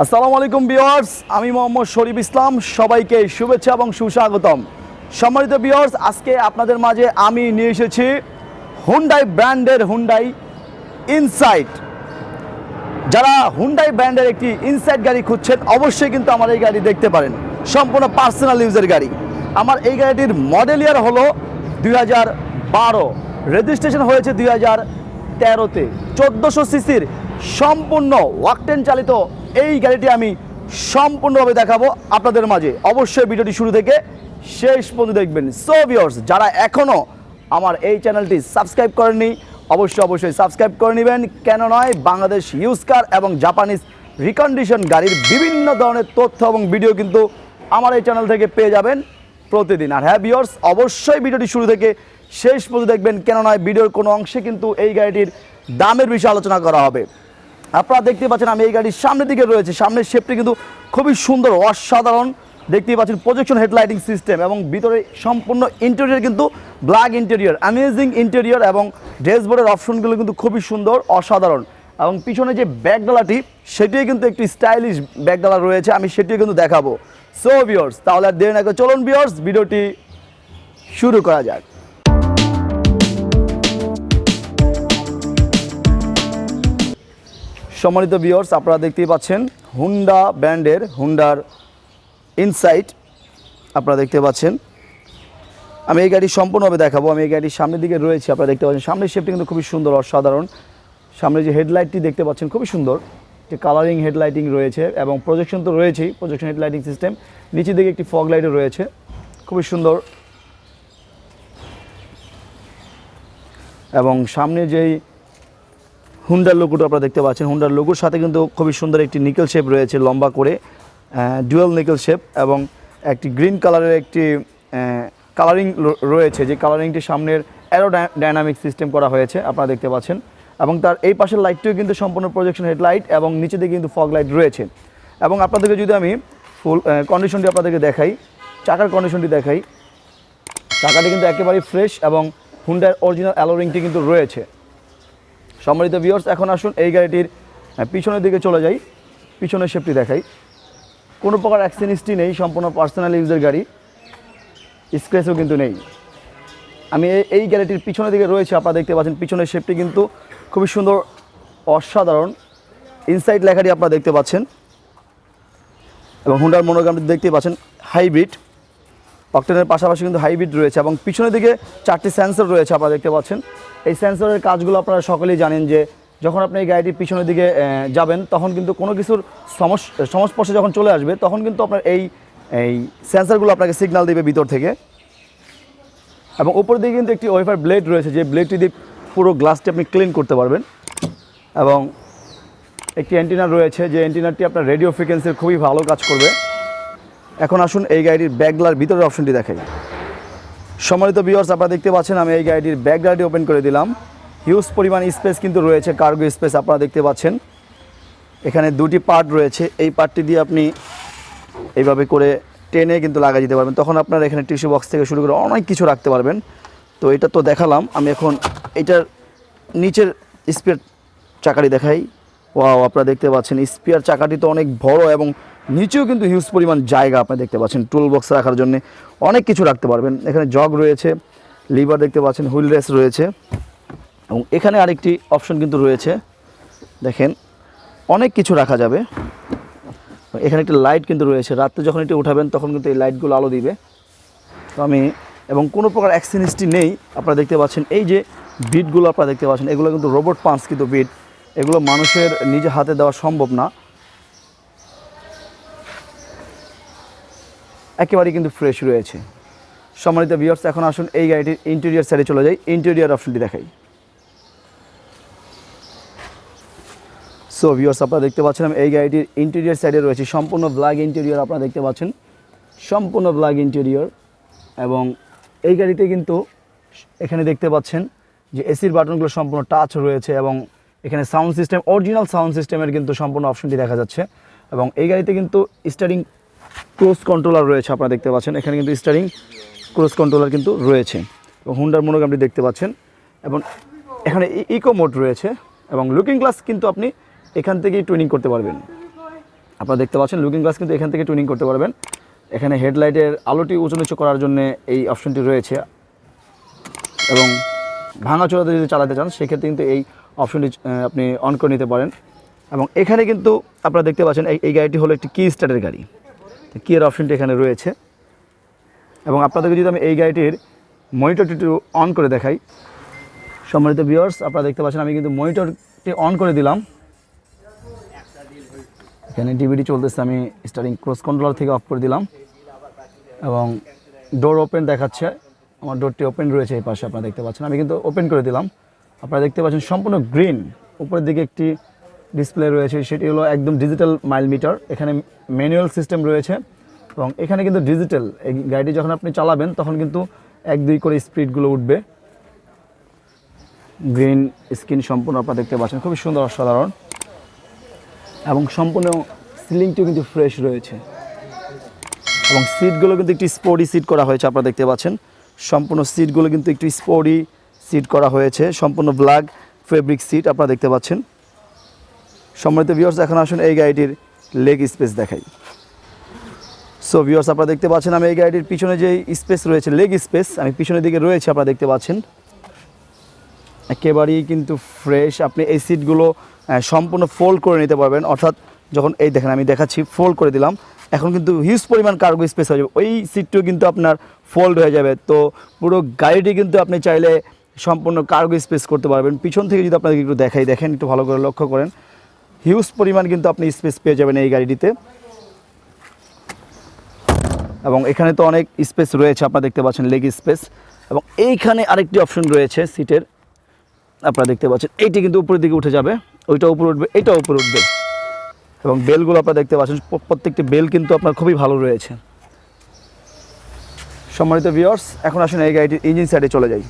আসসালামু আলাইকুম ভিউয়ার্স, আমি মোহাম্মদ শরীফ ইসলাম। সবাইকে শুভেচ্ছা এবং সুস্বাগতম। সম্মানিত ভিউয়ার্স, আজকে আপনাদের মাঝে আমি নিয়ে এসেছি হুন্ডাই ব্র্যান্ডের হুন্ডাই ইনসাইট। যারা হুন্ডাই ব্র্যান্ডের একটি ইনসাইট গাড়ি খুঁজছেন, অবশ্যই কিন্তু আমার এই গাড়ি দেখতে পারেন। সম্পূর্ণ পার্সোনাল ইউজের গাড়ি। আমার এই গাড়িটির মডেল ইয়ার হলো 2012, রেজিস্ট্রেশন হয়েছে 2013-তে। 1400 সিসির সম্পূর্ণ ওয়াকটেন চালিত এই গাড়িটি আমি সম্পূর্ণভাবে দেখাবো আপনাদের মাঝে। অবশ্যই ভিডিওটি শুরু থেকে শেষ পর্যন্ত দেখবেন। সো ভিউয়ার্স, যারা এখনও আমার এই চ্যানেলটি সাবস্ক্রাইব করেননি, অবশ্যই সাবস্ক্রাইব করে নেবেন। কেন নয়, বাংলাদেশ ইউজ কার এবং জাপানিজ রিকন্ডিশন গাড়ির বিভিন্ন ধরনের তথ্য এবং ভিডিও কিন্তু আমার এই চ্যানেল থেকে পেয়ে যাবেন প্রতিদিন। আর হ্যাঁ ভিউয়ার্স, অবশ্যই ভিডিওটি শুরু থেকে শেষ পর্যন্ত দেখবেন। কেন নয়, ভিডিওর কোনো অংশে কিন্তু এই গাড়িটির দামের বিষয়ে আলোচনা করা হবে। আপনারা দেখতে পাচ্ছেন আমি এই গাড়ির সামনের দিকে রয়েছে। সামনের শেপটি কিন্তু খুবই সুন্দর, অসাধারণ। দেখতেই পাচ্ছেন প্রজেকশন হেডলাইটিং সিস্টেম এবং ভিতরে সম্পূর্ণ ইন্টেরিয়র কিন্তু ব্ল্যাক ইন্টেরিয়র, অ্যামেজিং ইন্টেরিয়র এবং ড্যাশবোর্ডের অপশনগুলো কিন্তু খুবই সুন্দর, অসাধারণ। এবং পিছনে যে ব্যাকডালাটি, সেটিও কিন্তু একটি স্টাইলিশ ব্যাকডালা রয়েছে, আমি সেটিও কিন্তু দেখাবো। সো ভিউয়ার্স, তাহলে আর দেরি না করে চলুন ভিউয়ার্স, ভিডিওটি শুরু করা যাক। সম্মানিত ভিউয়ার্স, আপনারা দেখতেই পাচ্ছেন হুন্ডা ব্র্যান্ডের হুন্ডার ইনসাইট আপনারা দেখতে পাচ্ছেন। আমি এই গাড়ি সম্পূর্ণভাবে দেখাবো। আমি এই গাড়ির সামনের দিকে রয়েছে, আপনারা দেখতে পাচ্ছেন সামনের শেপটি কিন্তু খুবই সুন্দর, অসাধারণ। সামনে যে হেডলাইটটি দেখতে পাচ্ছেন খুবই সুন্দর, যে কালারিং হেডলাইটিং রয়েছে এবং প্রজেকশন তো রয়েছেই, প্রজেকশন হেডলাইটিং সিস্টেম। নিচের দিকে একটি ফগ লাইটও রয়েছে, খুবই সুন্দর। এবং সামনে যেই হুন্ডার লোগোটা আপনারা দেখতে পাচ্ছেন, হুন্ডার লোগোর সাথে কিন্তু খুবই সুন্দর একটি নিকেল শেপ রয়েছে, লম্বা করে ডুয়াল নিকেল শেপ, এবং একটি গ্রিন কালারের একটি কালারিং রয়েছে, যে কালারিংটি সামনের অ্যারোডাইনামিক সিস্টেম করা হয়েছে আপনারা দেখতে পাচ্ছেন। এবং তার এই পাশের লাইটটিও কিন্তু সম্পূর্ণ প্রজেকশন হেডলাইট এবং নিচে দিকে কিন্তু ফগ লাইট রয়েছে। এবং আপনাদেরকে যদি আমি ফুল কন্ডিশনটি আপনাদেরকে দেখাই, চাকার কন্ডিশনটি দেখাই, চাকাটি কিন্তু একেবারেই ফ্রেশ এবং হুন্ডার অরিজিনাল অ্যালোরিংটি কিন্তু রয়েছে। সম্মানিত ভিউয়ার্স, এখন আসুন এই গাড়িটির পিছনের দিকে চলে যাই, পিছনের শেপটি দেখাই। কোনো প্রকার অ্যাক্সিডেন্ট হিস্ট্রি নেই, সম্পূর্ণ পার্সোনাল ইউজের গাড়ি, স্ক্র্যাচও কিন্তু নেই। আমি এই গাড়িটির পিছনের দিকে রয়েছে, আপনারা দেখতে পাচ্ছেন পিছনের শেপটি কিন্তু খুবই সুন্দর, অসাধারণ। ইনসাইড লেখাটি আপনারা দেখতে পাচ্ছেন এবং হুন্ডার মনোগ্রামটি দেখতে পাচ্ছেন হাইব্রিড, অক্টেনের পাশাপাশি কিন্তু হাইব্রিড রয়েছে। এবং পিছনের দিকে 4টি সেন্সর রয়েছে আপনারা দেখতে পাচ্ছেন। এই সেন্সরের কাজগুলো আপনারা সকলেই জানেন, যে যখন আপনি এই গাড়িটির পিছনের দিকে যাবেন, তখন কিন্তু কোনো কিছুর সংস্পর্শে যখন চলে আসবে, তখন কিন্তু আপনার এই সেন্সরগুলো আপনাকে সিগন্যাল দেবে ভিতর থেকে। এবং উপর দিকে কিন্তু একটি ওয়েফার ব্লেড রয়েছে, যে ব্লেডটি দিয়ে পুরো গ্লাসটি আপনি ক্লিন করতে পারবেন। এবং একটি অ্যান্টিনা রয়েছে, যে অ্যান্টিনাটি আপনার রেডিও ফ্রিকোয়েন্সির খুবই ভালো কাজ করবে। এখন আসুন এই গাড়ির ব্যাকগ্লার ভিতরের অপশনটি দেখাই। সম্মানিত ভিউয়ার্স, আপনারা দেখতে পাচ্ছেন আমি এই গাড়িটির ব্যাকগ্লারটি ওপেন করে দিলাম। হিউজ পরিমাণ স্পেস কিন্তু রয়েছে, কার্গো স্পেস আপনারা দেখতে পাচ্ছেন। এখানে দুটি পার্ট রয়েছে, এই পার্টটি দিয়ে আপনি এইভাবে করে টেনে কিন্তু লাগাই দিতে পারবেন, তখন আপনারা এখানে টিস্যু বক্স থেকে শুরু করে অনেক কিছু রাখতে পারবেন। তো এটা তো দেখালাম, আমি এখন এটার নিচের স্পেয়ার চাকাটি দেখাই। ওয়াও, আপনারা দেখতে পাচ্ছেন স্পেয়ার চাকাটি তো অনেক বড় এবং নিচেও কিন্তু হিউজ পরিমাণ জায়গা আপনারা দেখতে পাচ্ছেন, টুল বক্স রাখার জন্য অনেক কিছু রাখতে পারবেন। এখানে জগ রয়েছে, লিভার দেখতে পাচ্ছেন, হুইল রেস রয়েছে। এবং এখানে আরেকটি অপশন কিন্তু রয়েছে, দেখেন অনেক কিছু রাখা যাবে। এখানে একটি লাইট কিন্তু রয়েছে, রাত্রে যখন এটি উঠাবেন তখন কিন্তু এই লাইটগুলো আলো দিবে। তো আমি এবং কোনো প্রকার অ্যাক্সিডেন্ট হিস্ট্রি নেই আপনারা দেখতে পাচ্ছেন। এই যে বিটগুলো আপনারা দেখতে পাচ্ছেন, এগুলো কিন্তু রোবট পাঞ্চ কিন্তু বিট, এগুলো মানুষের নিজে হাতে দেওয়া সম্ভব না। একেবারেই কিন্তু ফ্রেশ রয়েছে। সম্মানিত ভিউয়ার্স, এখন আসুন এই গাড়িটির ইন্টেরিয়র সাইডে চলে যাই, ইন্টেরিয়র অপশনটি দেখাই। সো ভিউয়ার্স, আপনারা দেখতে পাচ্ছেন এই গাড়িটির ইন্টেরিয়র সাইডে রয়েছে সম্পূর্ণ ব্ল্যাক ইন্টেরিয়র, আপনারা দেখতে পাচ্ছেন সম্পূর্ণ ব্ল্যাক ইন্টেরিয়র। এবং এই গাড়িতে কিন্তু এখানে দেখতে পাচ্ছেন যে এসির বাটনগুলো সম্পূর্ণ টাচ রয়েছে, এবং এখানে সাউন্ড সিস্টেম, অরিজিনাল সাউন্ড সিস্টেমের কিন্তু সম্পূর্ণ অপশনটি দেখা যাচ্ছে। এবং এই গাড়িতে কিন্তু স্টিয়ারিং ক্রুজ কন্ট্রোলার রয়েছে, আপনারা দেখতে পাচ্ছেন এখানে কিন্তু স্টিয়ারিং ক্রুজ কন্ট্রোলার কিন্তু রয়েছে। এবং হুন্ডার মনোগ্রামটি দেখতে পাচ্ছেন, এবং এখানে ইকো মোড রয়েছে। এবং লুকিং গ্লাস কিন্তু আপনি এখান থেকেই টুইনিং করতে পারবেন। আপনারা দেখতে পাচ্ছেন লুকিং গ্লাস কিন্তু এখান থেকে টুনিং করতে পারবেন। এখানে হেডলাইটের আলোটি উঁচু নিচু করার জন্য এই অপশনটি রয়েছে, এবং ভাঙাচোরাতে যদি চালাতে চান সেক্ষেত্রে কিন্তু এই অপশনটি আপনি অন করে নিতে পারেন। এবং এখানে কিন্তু আপনারা দেখতে পাচ্ছেন এই গাড়িটি হলো একটি কি স্টার্টের গাড়ি, কি এর অপশনটি এখানে রয়েছে। এবং আপনাদেরকে যদি আমি এই গাড়িটির মনিটরটি একটু অন করে দেখাই, সম্মানিত ভিউয়ার্স আপনারা দেখতে পাচ্ছেন আমি কিন্তু মনিটরটি অন করে দিলাম। এখানে ডিভিডি চলতেছে, আমি স্টারিং ক্রস কন্ট্রোলার থেকে অফ করে দিলাম এবং ডোর ওপেন দেখাচ্ছে, আমার ডোরটি ওপেন রয়েছে এই পাশে আপনারা দেখতে পাচ্ছেন। আমি কিন্তু ওপেন করে দিলাম, আপনারা দেখতে পাচ্ছেন সম্পূর্ণ গ্রিন। উপরের দিকে একটি ডিসপ্লে রয়েছে, সেটি হলো একদম ডিজিটাল মাইল মিটার। এখানে ম্যানুয়াল সিস্টেম রয়েছে এবং এখানে কিন্তু ডিজিটাল। এই গাড়িটি যখন আপনি চালাবেন তখন কিন্তু 1-2 করে স্পিডগুলো উঠবে। গ্রিন স্ক্রিন সম্পূর্ণ আপনারা দেখতে পাচ্ছেন, খুবই সুন্দর অসাধারণ। এবং সম্পূর্ণ সিলিংটিও কিন্তু ফ্রেশ রয়েছে এবং সিটগুলো কিন্তু একটি স্পোর্টি সিট করা হয়েছে। আপনারা দেখতে পাচ্ছেন সম্পূর্ণ সিটগুলো কিন্তু একটু স্পোর্টি সিট করা হয়েছে, সম্পূর্ণ ব্ল্যাক ফেব্রিক সিট আপনারা দেখতে পাচ্ছেন। সম্মানিত ভিউয়ার্স এখন আসুন এই গাড়িটির লেগ স্পেস দেখাই। সো ভিউয়ার্স আপনারা দেখতে পাচ্ছেন আমি এই গাড়িটির পিছনে যে স্পেস রয়েছে, লেগ স্পেস আমি পিছনের দিকে রয়েছে আপনারা দেখতে পাচ্ছেন, একেবারেই কিন্তু ফ্রেশ। আপনি এই সিটগুলো সম্পূর্ণ ফোল্ড করে নিতে পারবেন, অর্থাৎ যখন এই দেখেন আমি দেখাচ্ছি ফোল্ড করে দিলাম, এখন কিন্তু হিউজ পরিমাণ কার্গো স্পেস হয়ে যাবে, ওই সিটটিও কিন্তু আপনার ফোল্ড হয়ে যাবে। তো পুরো গাড়িটি কিন্তু আপনি চাইলে সম্পূর্ণ কার্গো স্পেস করতে পারবেন। পিছন থেকে যদি আপনাকে একটু দেখাই, দেখেন একটু ভালো করে লক্ষ্য করেন, হিউজ পরিমাণ কিন্তু আপনি স্পেস পেয়ে যাবেন এই গাড়িটিতে। এবং এখানে তো অনেক স্পেস রয়েছে আপনারা দেখতে পাচ্ছেন, লেগ স্পেস। এবং এইখানে আরেকটি অপশন রয়েছে সিটের, আপনারা দেখতে পাচ্ছেন এইটি কিন্তু উপরের দিকে উঠে যাবে, ওইটা উপরে উঠবে, এটাও উপরে উঠবে। এবং বেলগুলো আপনারা দেখতে পাচ্ছেন প্রত্যেকটি বেল কিন্তু আপনার খুবই ভালো রয়েছে। সম্মানিত ভিউয়ার্স এখন আসুন এই গাড়িটির ইঞ্জিন সাইডে চলে যাই।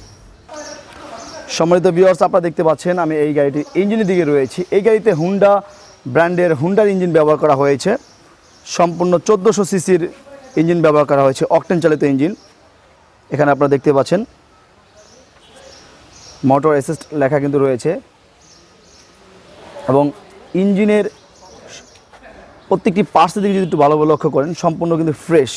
সম্মানিত ভিউয়ার্স আপনারা দেখতে পাচ্ছেন আমি এই গাড়িটির ইঞ্জিনের দিকে রয়েছি। এই গাড়িতে হুন্ডা ব্র্যান্ডের হুন্ডার ইঞ্জিন ব্যবহার করা হয়েছে, সম্পূর্ণ 1400 সিসির ইঞ্জিন ব্যবহার করা হয়েছে, অকটেন চালিত ইঞ্জিন। এখানে আপনারা দেখতে পাচ্ছেন মোটর অ্যাসিস্ট লেখা কিন্তু রয়েছে এবং ইঞ্জিনের প্রত্যেকটি পার্টসের দিকে যদি একটু ভালোভাবে লক্ষ্য করেন সম্পূর্ণ কিন্তু ফ্রেশ।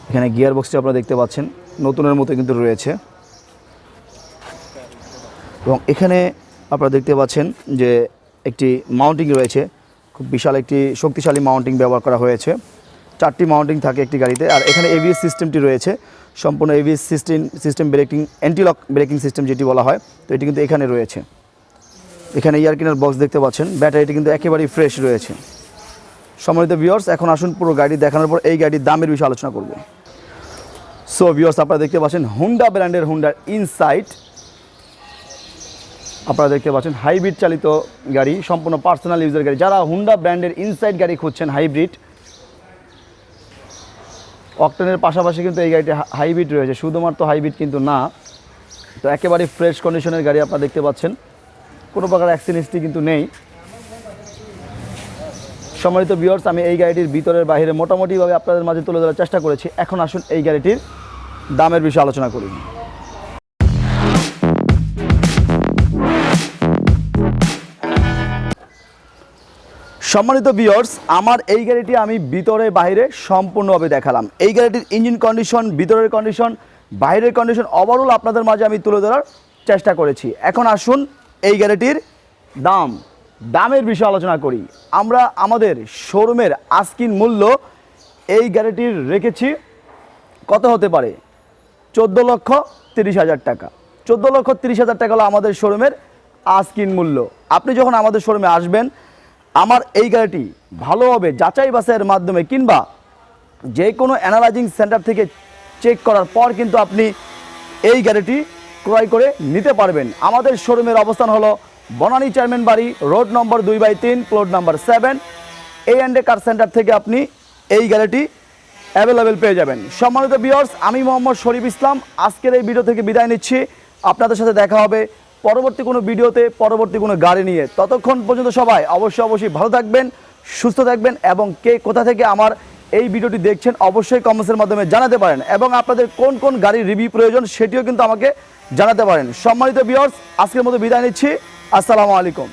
এখানে গিয়ার বক্সটি আপনারা দেখতে পাচ্ছেন নতুনের মতো কিন্তু রয়েছে এবং এখানে আপনারা দেখতে পাচ্ছেন যে একটি মাউন্টিং রয়েছে, খুব বিশাল একটি শক্তিশালী মাউন্টিং ব্যবহার করা হয়েছে। 4টি মাউন্টিং থাকে একটি গাড়িতে। আর এখানে এবিএস সিস্টেমটি রয়েছে, সম্পূর্ণ ABS system breaking, anti-lock braking system যেটি বলা হয়, তো এটি কিন্তু এখানে রয়েছে। এখানে এয়ার ক্লিনার বক্স দেখতে পাচ্ছেন, ব্যাটারিটি কিন্তু একেবারেই ফ্রেশ রয়েছে। সম্মানিত ভিউয়ার্স এখন আসুন পুরো গাড়ি দেখানোর পর এই গাড়ির দামের বিষয়ে আলোচনা করব। সো ভিউয়ার্স আপনারা দেখতে পাচ্ছেন হুন্ডা ব্র্যান্ডের হুন্ডার ইনসাইট, আপনারা দেখতে পাচ্ছেন হাইব্রিড চালিত গাড়ি, সম্পূর্ণ পার্সোনাল ইউজের গাড়ি। যারা হুন্ডা ব্র্যান্ডের ইনসাইট গাড়ি খুঁজছেন হাইব্রিড, অকটেনের পাশাপাশি কিন্তু এই গাড়িটি হাইব্রিড রয়েছে, শুধুমাত্র হাইব্রিড কিন্তু না। তো একেবারে ফ্রেশ কন্ডিশনের গাড়ি আপনারা দেখতে পাচ্ছেন, কোনো প্রকার অ্যাক্সিডেন্টটি কিন্তু নেই। সম্মানিত ভিউয়ার্স আমি এই গাড়িটির ভিতরের বাইরে মোটামুটিভাবে আপনাদের মাঝে তুলে ধরার চেষ্টা করেছি। এখন আসুন এই গাড়িটির দামের বিষয়ে আলোচনা করি। সম্মানিত ভিউয়ার্স আমার এই গাড়িটি আমি ভিতরে বাইরে সম্পূর্ণভাবে দেখালাম। এই গাড়িটির ইঞ্জিন কন্ডিশন, ভিতরের কন্ডিশন, বাইরের কন্ডিশন ওভারঅল আপনাদের মাঝে আমি তুলে ধরার চেষ্টা করেছি। এখন আসুন এই গাড়িটির দামের বিষয়ে আলোচনা করি। আমরা আমাদের শোরুমের আস্কিং মূল্য এই গাড়িটির রেখেছি কত হতে পারে, 14,30,000 টাকা। 14,30,000 টাকা হলো আমাদের শোরুমের আস্কিং মূল্য। আপনি যখন আমাদের শোরুমে আসবেন, আমার এই গাড়িটি ভালোভাবে যাচাই বাছাইয়ের মাধ্যমে কিংবা যে কোনো অ্যানালাইজিং সেন্টার থেকে চেক করার পর কিন্তু আপনি এই গাড়িটি ক্রয় করে নিতে পারবেন। আমাদের শোরুমের অবস্থান হলো বনানী চেয়ারম্যান বাড়ি, road number 2/3, plot number 7, A&A কার সেন্টার থেকে আপনি এই গাড়িটি অ্যাভেলেবেল পেয়ে যাবেন। সম্মানিত ভিউয়ার্স আমি মোহাম্মদ শরীফ ইসলাম আজকের এই ভিডিও থেকে বিদায় নিচ্ছি। আপনাদের সাথে দেখা হবে পরবর্তী কোনো ভিডিওতে, পরবর্তী কোনো গাড়ি নিয়ে। ততক্ষণ পর্যন্ত সবাই অবশ্যই ভালো থাকবেন, সুস্থ থাকবেন এবং কে কোথা থেকে আমার এই ভিডিওটি দেখছেন অবশ্যই কমেন্টসের মাধ্যমে জানাতে পারেন এবং আপনাদের কোন কোন গাড়ির রিভিউ প্রয়োজন সেটিও কিন্তু আমাকে জানাতে পারেন। সম্মানিত ভিউয়ার্স, আজকের মতো বিদায় নিচ্ছি। আসসালামু আলাইকুম।